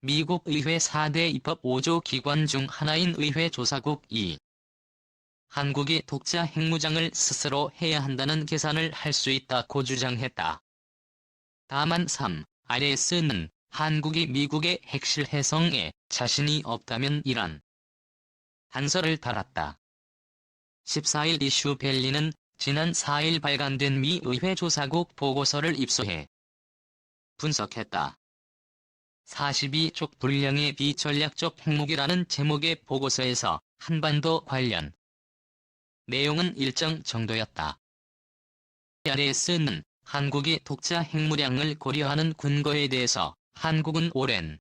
미국 의회 4대 입법 5조 기관 중 하나인 의회조사국 2. 한국이 독자 핵무장을 스스로 해야 한다는 계산을 할 수 있다고 주장했다. 다만 3. RS는 한국이 미국의 핵실 해성에 자신이 없다면 이란 단서를 달았다. 14일 이슈밸리는 지난 4일 발간된 미 의회 조사국 보고서를 입수해 분석했다. 42쪽 분량의 비전략적 핵무기라는 제목의 보고서에서 한반도 관련 내용은 일정 정도였다. RS는 한국이 독자 핵무량을 고려하는 근거에 대해서 한국은 오랜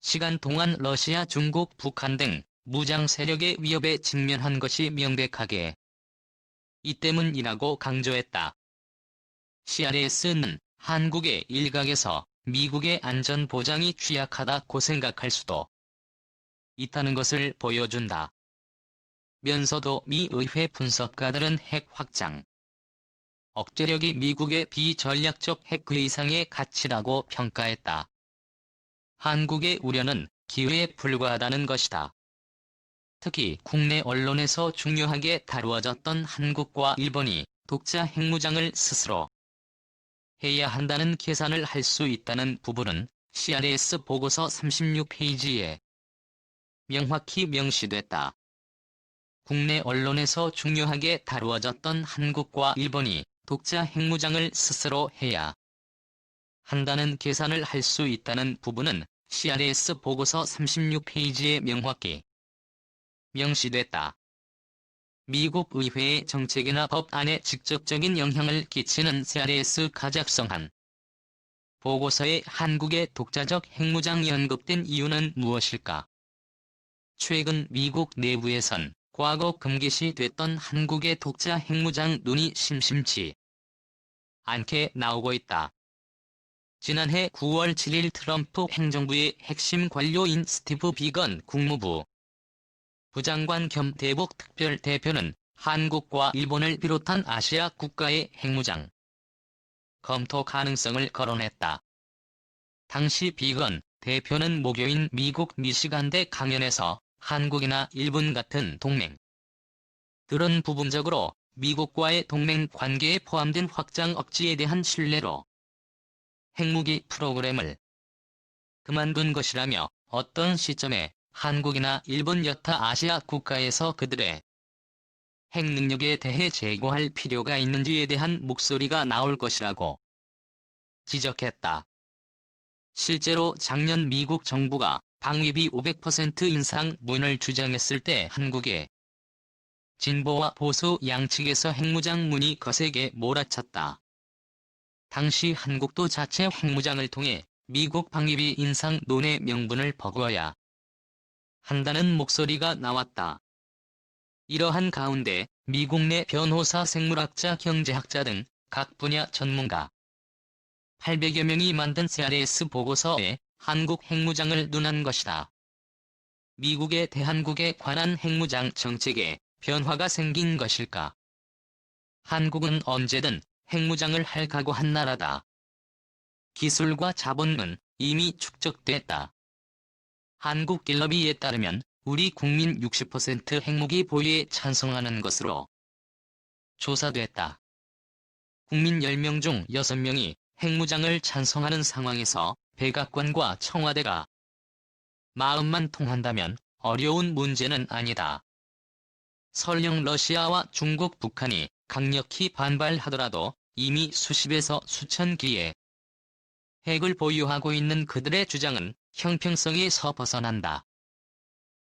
시간 동안 러시아, 중국, 북한 등 무장 세력의 위협에 직면한 것이 명백하게 이 때문이라고 강조했다. CRS는 한국의 일각에서 미국의 안전보장이 취약하다고 생각할 수도 있다는 것을 보여준다. 면서도 미 의회 분석가들은 핵 확장 억제력이 미국의 비전략적 핵 그 이상의 가치라고 평가했다. 한국의 우려는 기회에 불과하다는 것이다. 특히 국내 언론에서 중요하게 다루어졌던 한국과 일본이 독자 핵무장을 스스로 해야 한다는 계산을 할 수 있다는 부분은 CRS 보고서 36페이지에 명확히 명시됐다. 국내 언론에서 중요하게 다루어졌던 한국과 일본이 독자 핵무장을 스스로 해야 한다는 계산을 할 수 있다는 부분은 CRS 보고서 36페이지에 명확히 명시됐다. 미국 의회의 정책이나 법안에 직접적인 영향을 끼치는 CRS 가작성한 보고서에 한국의 독자적 핵무장이 언급된 이유는 무엇일까? 최근 미국 내부에선 과거 금기시됐던 한국의 독자 핵무장 눈이 심심치 않게 나오고 있다. 지난해 9월 7일 트럼프 행정부의 핵심 관료인 스티브 비건 국무부 부장관 겸 대북 특별대표는 한국과 일본을 비롯한 아시아 국가의 핵무장 검토 가능성을 거론했다. 당시 비건 대표는 목요일 미국 미시간대 강연에서 한국이나 일본 같은 동맹 들은 부분적으로 미국과의 동맹 관계에 포함된 확장 억지에 대한 신뢰로 핵무기 프로그램을 그만둔 것이라며 어떤 시점에 한국이나 일본 여타 아시아 국가에서 그들의 핵 능력에 대해 재고할 필요가 있는지에 대한 목소리가 나올 것이라고 지적했다. 실제로 작년 미국 정부가 방위비 500% 인상 문을 주장했을 때 한국의 진보와 보수 양측에서 핵무장 문이 거세게 몰아쳤다. 당시 한국도 자체 핵무장을 통해 미국 방위비 인상 논의 명분을 버거야 한다는 목소리가 나왔다. 이러한 가운데 미국 내 변호사, 생물학자, 경제학자 등 각 분야 전문가 800여 명이 만든 CRS 보고서에 한국 핵무장을 논한 것이다. 미국의 대한국에 관한 핵무장 정책에 변화가 생긴 것일까? 한국은 언제든 핵무장을 할 각오한 나라다. 기술과 자본은 이미 축적됐다. 한국갤럽에 따르면 우리 국민 60% 핵무기 보유에 찬성하는 것으로 조사됐다. 국민 10명 중 6명이 핵무장을 찬성하는 상황에서 백악관과 청와대가 마음만 통한다면 어려운 문제는 아니다. 설령 러시아와 중국, 북한이 강력히 반발하더라도 이미 수십에서 수천 기의 핵을 보유하고 있는 그들의 주장은 형평성에서 벗어난다.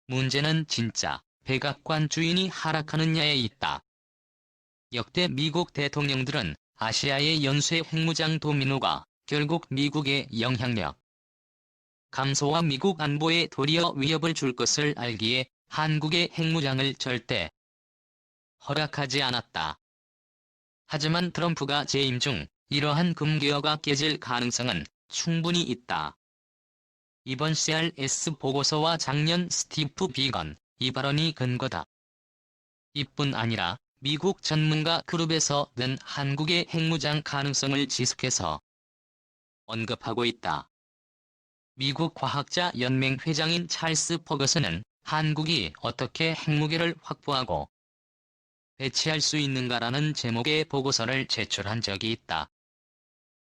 문제는 진짜 백악관 주인이 하락하느냐에 있다. 역대 미국 대통령들은 아시아의 연쇄 핵무장 도미노가 결국 미국의 영향력 감소와 미국 안보에 도리어 위협을 줄 것을 알기에 한국의 핵무장을 절대 허락하지 않았다. 하지만 트럼프가 재임 중 이러한 금기어가 깨질 가능성은 충분히 있다. 이번 CRS 보고서와 작년 스티브 비건 이 발언이 근거다. 이뿐 아니라 미국 전문가 그룹에서 는 한국의 핵무장 가능성을 지속해서 언급하고 있다. 미국 과학자 연맹 회장인 찰스 퍼거슨은 한국이 어떻게 핵무기를 확보하고 배치할 수 있는가라는 제목의 보고서를 제출한 적이 있다.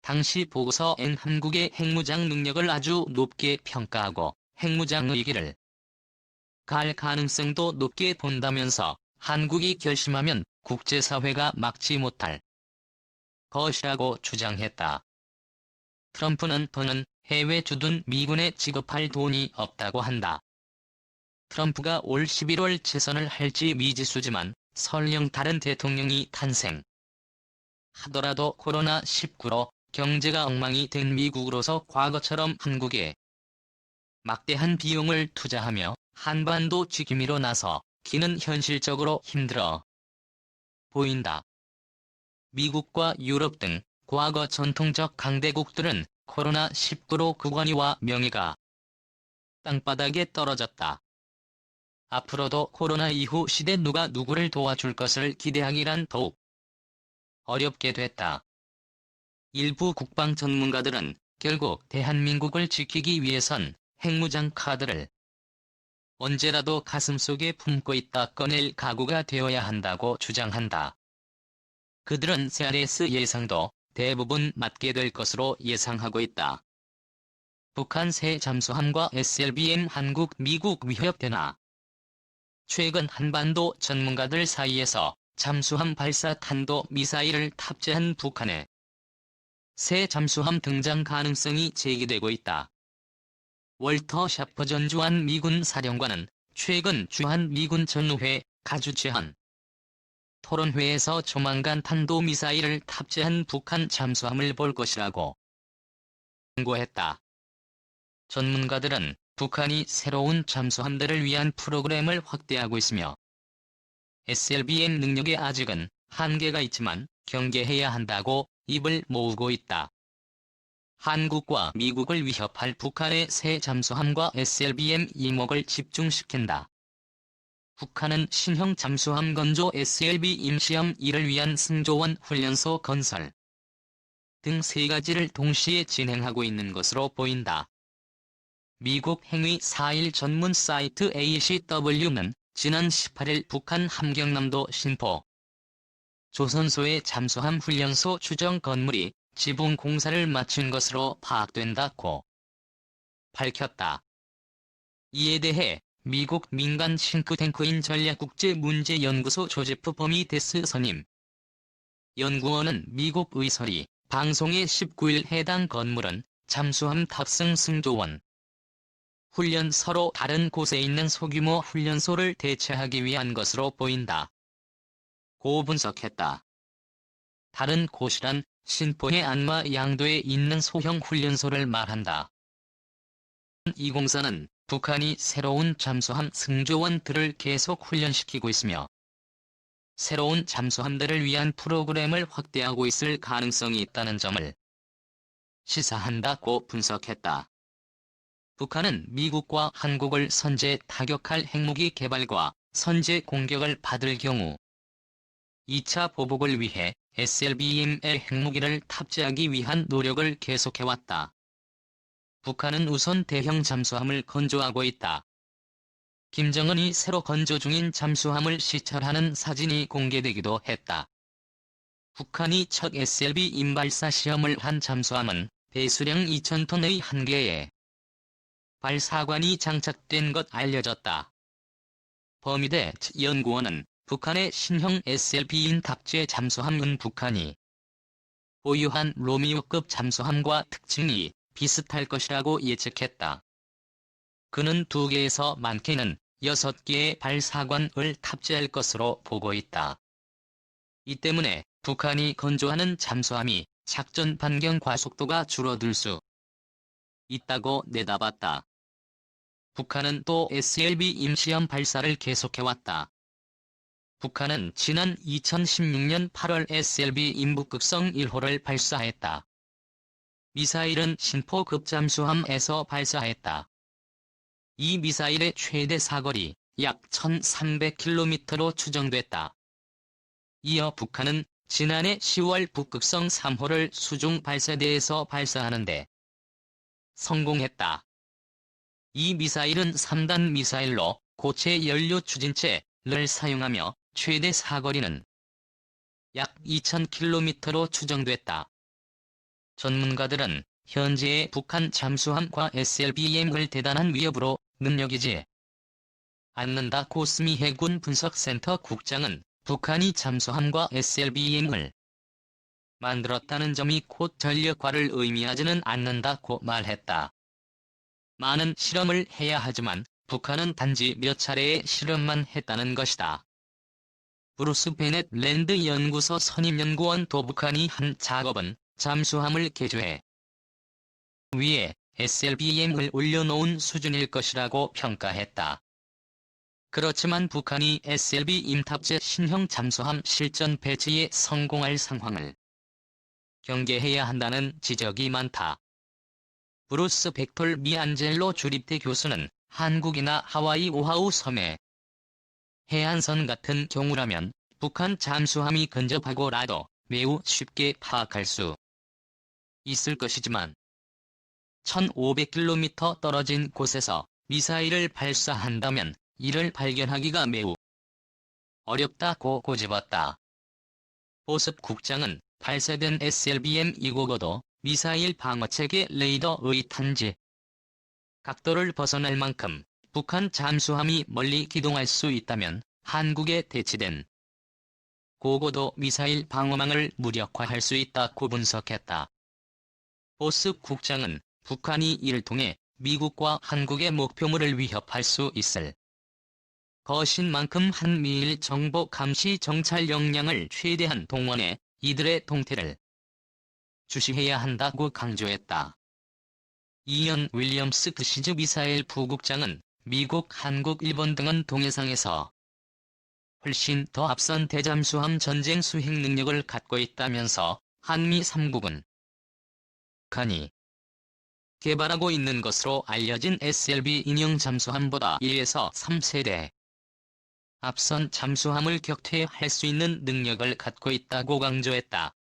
당시 보고서엔 한국의 핵무장 능력을 아주 높게 평가하고 핵무장 의기를 갈 가능성도 높게 본다면서 한국이 결심하면 국제사회가 막지 못할 것이라고 주장했다. 트럼프는 더는 해외 주둔 미군에 지급할 돈이 없다고 한다. 트럼프가 올 11월 재선을 할지 미지수지만 설령 다른 대통령이 탄생하더라도 코로나19로 경제가 엉망이 된 미국으로서 과거처럼 한국에 막대한 비용을 투자하며 한반도 지킴이로 나서기는 현실적으로 힘들어 보인다. 미국과 유럽 등 과거 전통적 강대국들은 코로나19로 그 권위와 명예가 땅바닥에 떨어졌다. 앞으로도 코로나 이후 시대 누가 누구를 도와줄 것을 기대하기란 더욱 어렵게 됐다. 일부 국방 전문가들은 결국 대한민국을 지키기 위해선 핵무장 카드를 언제라도 가슴속에 품고 있다 꺼낼 각오가 되어야 한다고 주장한다. 그들은 CRS 예상도 대부분 맞게 될 것으로 예상하고 있다. 북한 새 잠수함과 SLBM 한국 미국 위협 변화. 최근 한반도 전문가들 사이에서 잠수함 발사 탄도 미사일을 탑재한 북한의 새 잠수함 등장 가능성이 제기되고 있다. 월터 샤퍼 전 주한 미군 사령관은 최근 주한 미군 전우회 가주치한 토론회에서 조만간 탄도미사일을 탑재한 북한 잠수함을 볼 것이라고 경고했다. 전문가들은 북한이 새로운 잠수함들을 위한 프로그램을 확대하고 있으며 SLBM 능력에 아직은 한계가 있지만 경계해야 한다고 입을 모으고 있다. 한국과 미국을 위협할 북한의 새 잠수함과 SLBM 이목을 집중시킨다. 북한은 신형 잠수함 건조 SLBM 시험 1을 위한 승조원 훈련소 건설 등 3가지를 동시에 진행하고 있는 것으로 보인다. 미국 행위 4일 전문 사이트 ACW는 지난 18일 북한 함경남도 신포 조선소의 잠수함 훈련소 추정 건물이 지붕 공사를 마친 것으로 파악된다고 밝혔다. 이에 대해 미국 민간 싱크탱크인 전략국제문제연구소 조제프 버미데스 선임 연구원은 미국 의설이 방송에 19일 해당 건물은 잠수함 탑승 승조원 훈련소로 다른 곳에 있는 소규모 훈련소를 대체하기 위한 것으로 보인다. 고 분석했다. 다른 곳이란 신포의 안마 양도에 있는 소형 훈련소를 말한다. 이 공사는 북한이 새로운 잠수함 승조원들을 계속 훈련시키고 있으며 새로운 잠수함들을 위한 프로그램을 확대하고 있을 가능성이 있다는 점을 시사한다고 분석했다. 북한은 미국과 한국을 선제 타격할 핵무기 개발과 선제 공격을 받을 경우 2차 보복을 위해 SLBM의 핵무기를 탑재하기 위한 노력을 계속해왔다. 북한은 우선 대형 잠수함을 건조하고 있다. 김정은이 새로 건조 중인 잠수함을 시찰하는 사진이 공개되기도 했다. 북한이 첫 SLBM 발사 시험을 한 잠수함은 배수량 2,000톤의 한 개의 발사관이 장착된 것 알려졌다. 버미대 연구원은 북한의 신형 SLBM 탑재 잠수함은 북한이 보유한 로미오급 잠수함과 특징이 비슷할 것이라고 예측했다. 그는 2개에서 많게는 6개의 발사관을 탑재할 것으로 보고 있다. 이 때문에 북한이 건조하는 잠수함이 작전 반경 과속도가 줄어들 수 있다고 내다봤다. 북한은 또 SLBM 시험 발사를 계속해왔다. 북한은 지난 2016년 8월 SLBM 북극성 1호를 발사했다. 미사일은 신포급 잠수함에서 발사했다. 이 미사일의 최대 사거리 약 1300km로 추정됐다. 이어 북한은 지난해 10월 북극성 3호를 수중 발사대에서 발사하는데 성공했다. 이 미사일은 3단 미사일로 고체 연료 추진체를 사용하며 최대 사거리는 약 2000km로 추정됐다. 전문가들은 현재의 북한 잠수함과 SLBM을 대단한 위협으로 능력이지 않는다. 고스미 해군 분석센터 국장은 북한이 잠수함과 SLBM을 만들었다는 점이 곧 전력화를 의미하지는 않는다고 말했다. 많은 실험을 해야 하지만 북한은 단지 몇 차례의 실험만 했다는 것이다. 브루스 베넷 랜드 연구소 선임연구원도 북한이 한 작업은 잠수함을 개조해 위에 SLBM을 올려놓은 수준일 것이라고 평가했다. 그렇지만 북한이 SLB 임탑재 신형 잠수함 실전 배치에 성공할 상황을 경계해야 한다는 지적이 많다. 브루스 벡톨 미안젤로 주립대 교수는 한국이나 하와이 오하우 섬의 해안선 같은 경우라면 북한 잠수함이 근접하고라도 매우 쉽게 파악할 수 있을 것이지만 1500km 떨어진 곳에서 미사일을 발사한다면 이를 발견하기가 매우 어렵다고 고집었다. 보습 국장은 발사된 SLBM 이고고도 미사일 방어체계 레이더의 탄지 각도를 벗어날 만큼 북한 잠수함이 멀리 기동할 수 있다면 한국에 대치된 고고도 미사일 방어망을 무력화할 수 있다고 분석했다. 보습 국장은 북한이 이를 통해 미국과 한국의 목표물을 위협할 수 있을 것인 만큼 한미일 정보 감시 정찰 역량을 최대한 동원해 이들의 동태를 주시해야 한다고 강조했다. 이언 윌리엄스 크시즈 미사일 부국장은 미국, 한국, 일본 등은 동해상에서 훨씬 더 앞선 대잠수함 전쟁 수행 능력을 갖고 있다면서 한미 3국은 북한이 개발하고 있는 것으로 알려진 SLB 인형 잠수함보다 1에서 3세대 앞선 잠수함을 격퇴할 수 있는 능력을 갖고 있다고 강조했다.